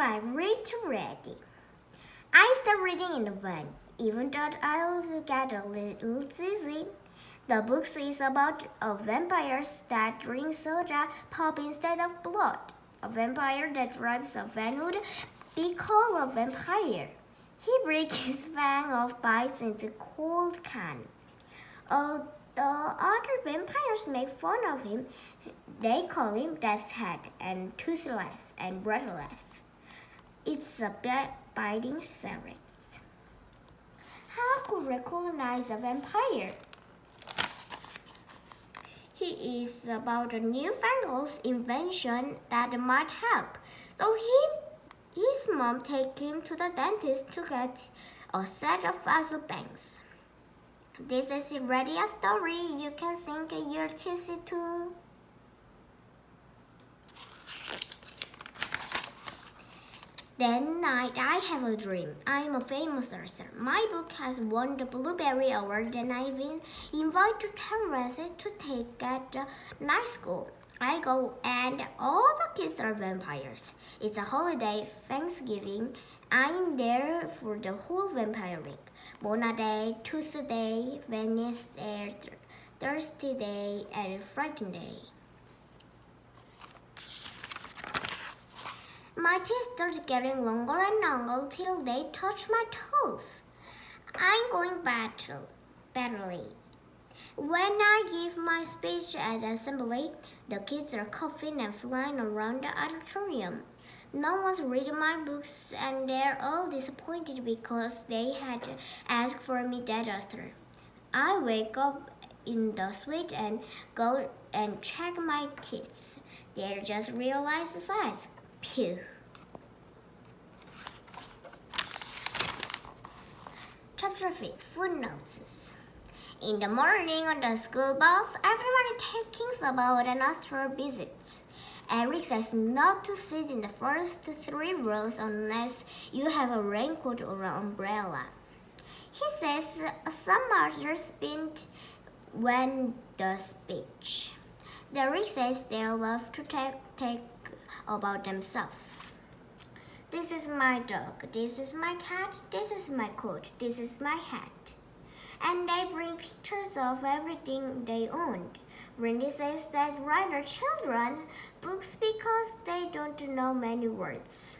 5 Read to Ready. I start reading in the van, even though I'll get a little dizzy. The book is about a vampire that drinks soda pop instead of blood. A vampire that drives a van would be called a vampire. He breaks his fang off bites into cold can. Although other vampires make fun of him, they call him Death's Head and Toothless and Breathless. It's a biting secret. How could recognize a vampire? He is about a newfangled invention that might help. So his mom takes him to the dentist to get a set of false bangs. This is already a story you can sink your teeth into. That night I have a dream. I am a famous author. My book has won the Blueberry Award and I've been invited to Tennessee to take at the night school. I go and all the kids are vampires. It's a holiday, Thanksgiving. I'm there for the whole vampire week. Bona Day, Tooth Day, Venice Day, Thirsty Day, and Frightened Day. My teeth start getting longer and longer till they touch my toes. I'm going badly. When I give my speech at the assembly, the kids are coughing and flying around the auditorium. No one's reading my books and they're all disappointed because they had asked for me that author. I wake up in the suite and go and check my teeth. They're just realized the size. Phew. Chapter 3 Footnotes. In the morning on the school bus, everyone thinks about an astral visit. Eric says not to sit in the first 3 rows unless you have a raincoat or an umbrella. He says some others spit when the speech. Derek says they love to take about themselves. This is my dog, this is my cat, this is my coat, this is my hat. And they bring pictures of everything they owned. Randy says that write their children books because they don't know many words.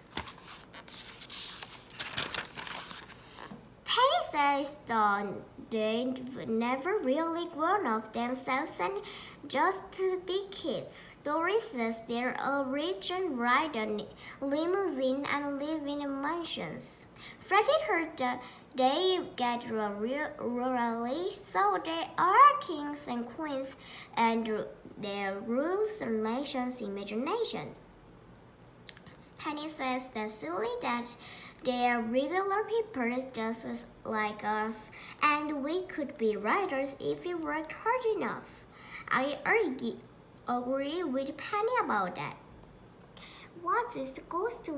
Penny says they've never really grown up themselves and just to be kids. Doris says they're all rich and ride a limousine and live in mansions. Freddie heard that they get rurally, so they are kings and queens and their rules and nations' imagination. Penny says that's silly that they're regular people just like us, and we could be writers if we worked hard enough. I agree with Penny about that. What is the ghost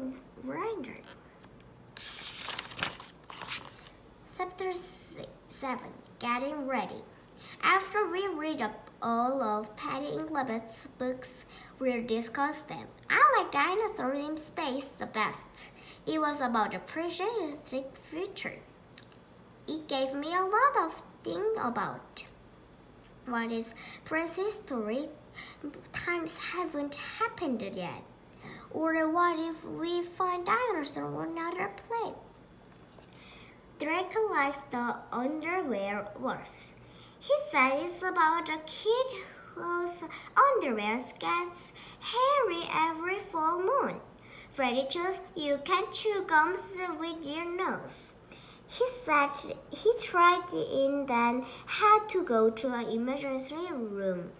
writer? Chapter 7 Getting Ready. After we read up all of Patty Englebett's books, we'll discuss them. I like Dinosaur in Space the best. It was about a futuristic future. It gave me a lot of think about. What is prehistoric times haven't happened yet? Or what if we find dinosaurs on another planet? Draco likes the underwear wolves. He says it's about a kid whose underwear gets hairy every full moon. Freddy chose you can chew gums with your nose. He said he tried it and then had to go to an emergency room.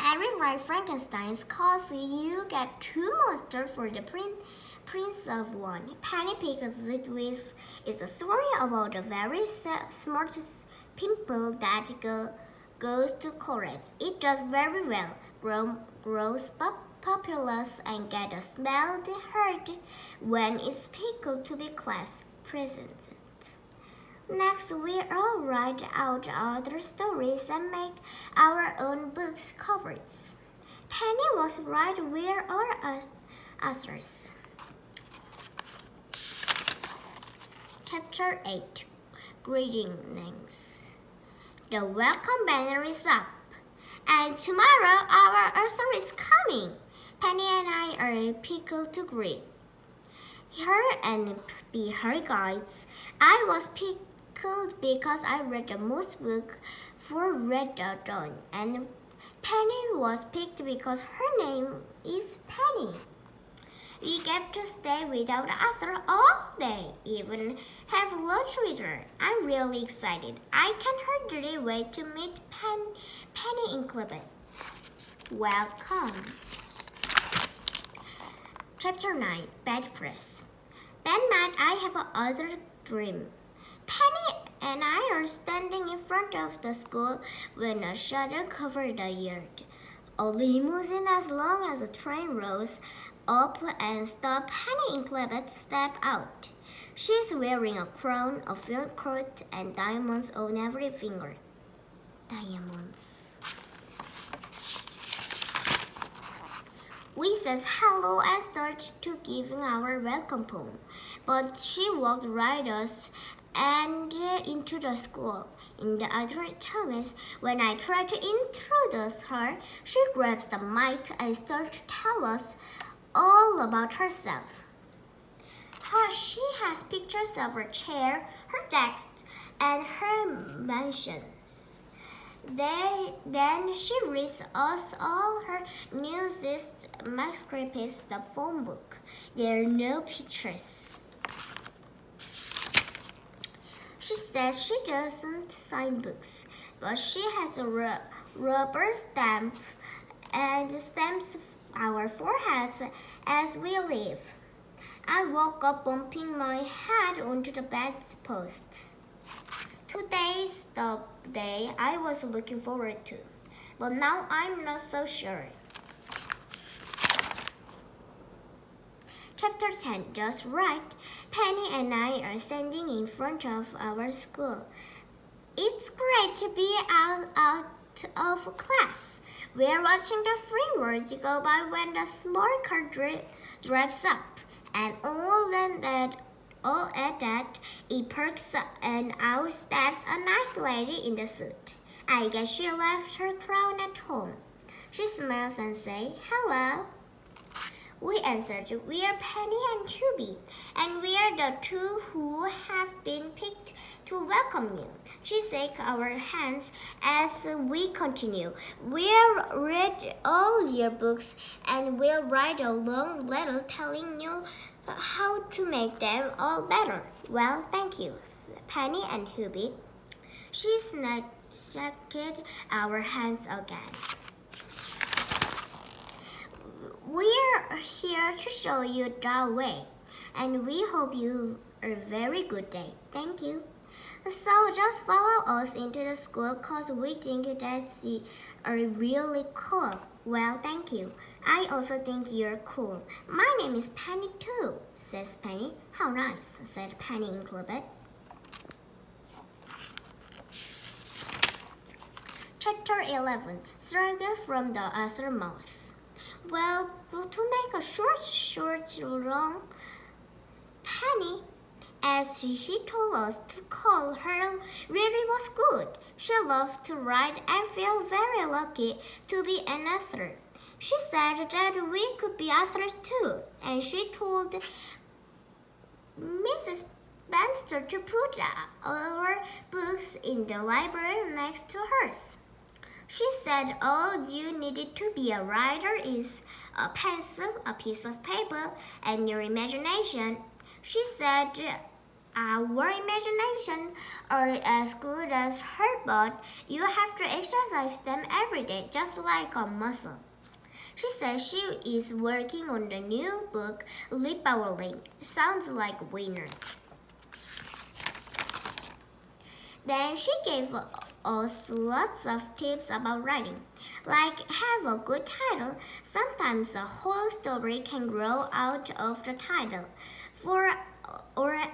Eric writes Frankenstein's cause you get 2 monsters for the Prince of One. Penny Pickles it with is a story about a very smart pimple that goes to college. It does very well, grows populous and gets a smelled hurt when it's pickled to be class president. Next, we all write out other stories and make our own books covers. Penny was right where all others. Chapter 8. Greetings. The welcome banner is up, and tomorrow our Arthur is coming. Penny and I are pickled to greet her and be her guides. I was pickled because I read the most book for Red Dawn, and Penny was picked because her name is Penny. We get to stay without Arthur all day, even have lunch with her. I'm really excited. I can hardly wait to meet Penny in Cleveland. Welcome. Chapter 9. Bad Press. That night I have another dream. Penny and I are standing in front of the school when a shadow covered the yard. A limousine as long as a train rolls up and stops. Penny in Cleveland step out. She's wearing a crown, a fur coat, and diamonds on every finger. Diamonds. We says hello and start to giving our welcome poem, but she walked right us and into the school. In the auditorium, when I try to introduce her, she grabs the mic and starts to tell us all about herself. She has pictures of her chair, her desk, and her mansions. Then she reads us all her newest manuscripts, the phone book. There are no pictures. She says she doesn't sign books, but she has a rubber stamp and stamps our foreheads as we leave. I woke up bumping my head onto the bedpost. Today's the day I was looking forward to, but now I'm not so sure. Chapter 10. Just right. Penny and I are standing in front of our school. It's great to be out of class. We're watching the free world go by when the small car drives up, and all at that, it perks up and out steps a nice lady in the suit. I guess she left her crown at home. She smiles and says, "Hello." We answered, "We are Penny and Hubie, and we are the two who have been picked to welcome you." She shakes our hands as we continue. We'll read all your books and we'll write a long letter telling you how to make them all better. Well, thank you, Penny and Hubie. She shook our hands again. We're here to show you the way, and we hope you a very good day. Thank you. So just follow us into the school cause we think that's really cool. Well, thank you. I also think you're cool. My name is Penny too, says Penny. How nice, said Penny in Cleveland. Chapter 11. Struggle from the other mouth. Well, to make a short long, Penny, as she told us to call her, really was good. She loved to write and felt very lucky to be an author. She said that we could be authors too, and she told Mrs. Bannister to put our books in the library next to hers. She said all you needed to be a writer is a pencil, a piece of paper, and your imagination. She said our imagination are as good as her, but you have to exercise them every day, just like a muscle. She says she is working on the new book, Leap Our Link. Sounds like a winner. Then she gave us lots of tips about writing, like have a good title. Sometimes a whole story can grow out of the title, or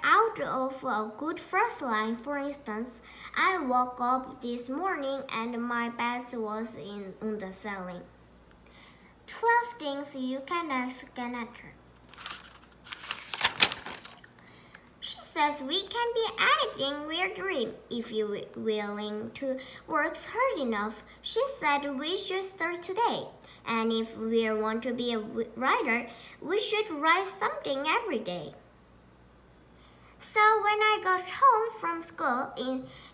out of a good first line. For instance, I woke up this morning and my bed was on the ceiling. 12 things you can ask an actor. She says we can be anything we dream if you're willing to work hard enough. She said we should start today. And if we want to be a writer, we should write something every day. So when I got home from school,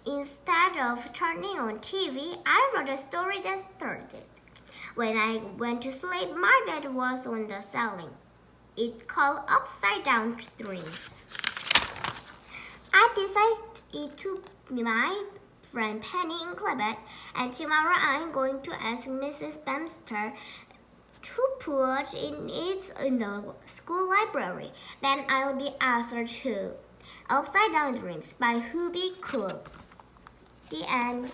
instead of turning on TV, I wrote a story that started. When I went to sleep, my bed was on the ceiling. It's called Upside Down Dreams. I decided to my friend Penny in Quebec, and tomorrow I'm going to ask Mrs. Bamster to put it in the school library. Then I'll be answered to Upside Down Dreams by Hubie Cool. The end.